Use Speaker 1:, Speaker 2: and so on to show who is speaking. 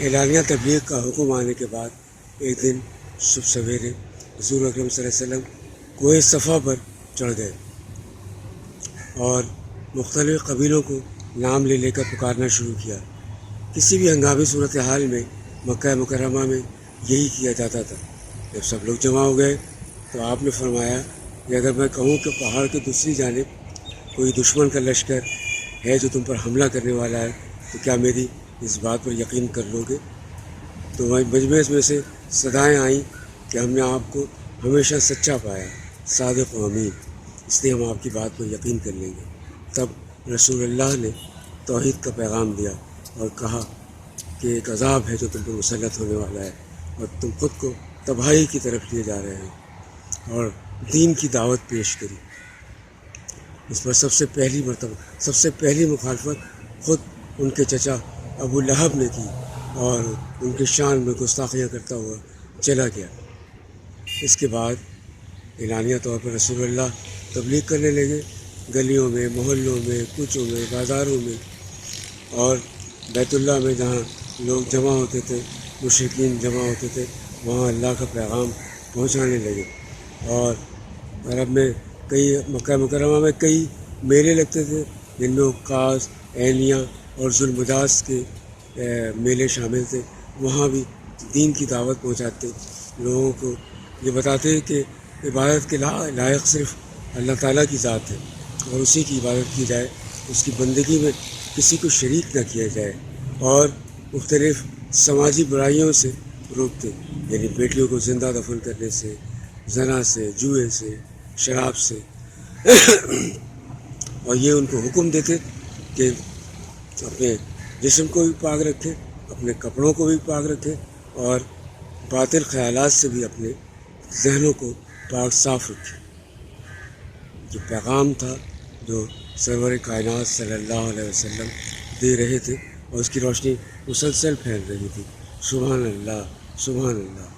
Speaker 1: اعلانیہ تبلیغ کا حکم آنے کے بعد ایک دن صبح سویرے حضور اکرم صلی اللہ علیہ وسلم کوہ صفا پر چڑھ گئے اور مختلف قبیلوں کو نام لے کر پکارنا شروع کیا۔ کسی بھی ہنگامی صورتحال میں مکہ مکرمہ میں یہی کیا جاتا تھا۔ جب سب لوگ جمع ہو گئے تو آپ نے فرمایا کہ اگر میں کہوں کہ پہاڑ کی دوسری جانب کوئی دشمن کا لشکر ہے جو تم پر حملہ کرنے والا ہے تو کیا میری اس بات پر یقین کر لو گے؟ تو مجمع میں سے صدائیں آئیں کہ ہم نے آپ کو ہمیشہ سچا پایا، صادق و امین، اس لیے ہم آپ کی بات پر یقین کر لیں گے۔ تب رسول اللہ نے توحید کا پیغام دیا اور کہا کہ ایک عذاب ہے جو تم پر مسلط ہونے والا ہے اور تم خود کو تباہی کی طرف لیے جا رہے ہیں، اور دین کی دعوت پیش کری۔ اس پر سب سے پہلی مخالفت خود ان کے چچا ابو لہب نے کی اور ان کی شان میں گستاخیاں کرتا ہوا چلا گیا۔ اس کے بعد اعلانیہ طور پر رسول اللہ تبلیغ کرنے لگے، گلیوں میں، محلوں میں، کوچوں میں، بازاروں میں اور بیت اللہ میں جہاں لوگ جمع ہوتے تھے، مشرکین جمع ہوتے تھے، وہاں اللہ کا پیغام پہنچانے لگے۔ اور عرب میں مکہ مکرمہ میں کئی میلے لگتے تھے جن میں عکاظ، عینیہ اور ذوالمجاز کے میلے شامل تھے۔ وہاں بھی دین کی دعوت پہنچاتے، لوگوں کو یہ بتاتے کہ عبادت کے لائق صرف اللہ تعالیٰ کی ذات ہے اور اسی کی عبادت کی جائے، اس کی بندگی میں کسی کو شریک نہ کیا جائے، اور مختلف سماجی برائیوں سے روکتے، یعنی بیٹیوں کو زندہ دفن کرنے سے، زنا سے، جوئے سے، شراب سے اور یہ ان کو حکم دیتے کہ اپنے جسم کو بھی پاک رکھیں، اپنے کپڑوں کو بھی پاک رکھیں اور باطل خیالات سے بھی اپنے ذہنوں کو پاک صاف رکھیں۔ جو پیغام تھا جو سرور کائنات صلی اللہ علیہ وسلم دے رہے تھے اور اس کی روشنی مسلسل پھیل رہی تھی۔ سبحان اللہ، سبحان اللہ۔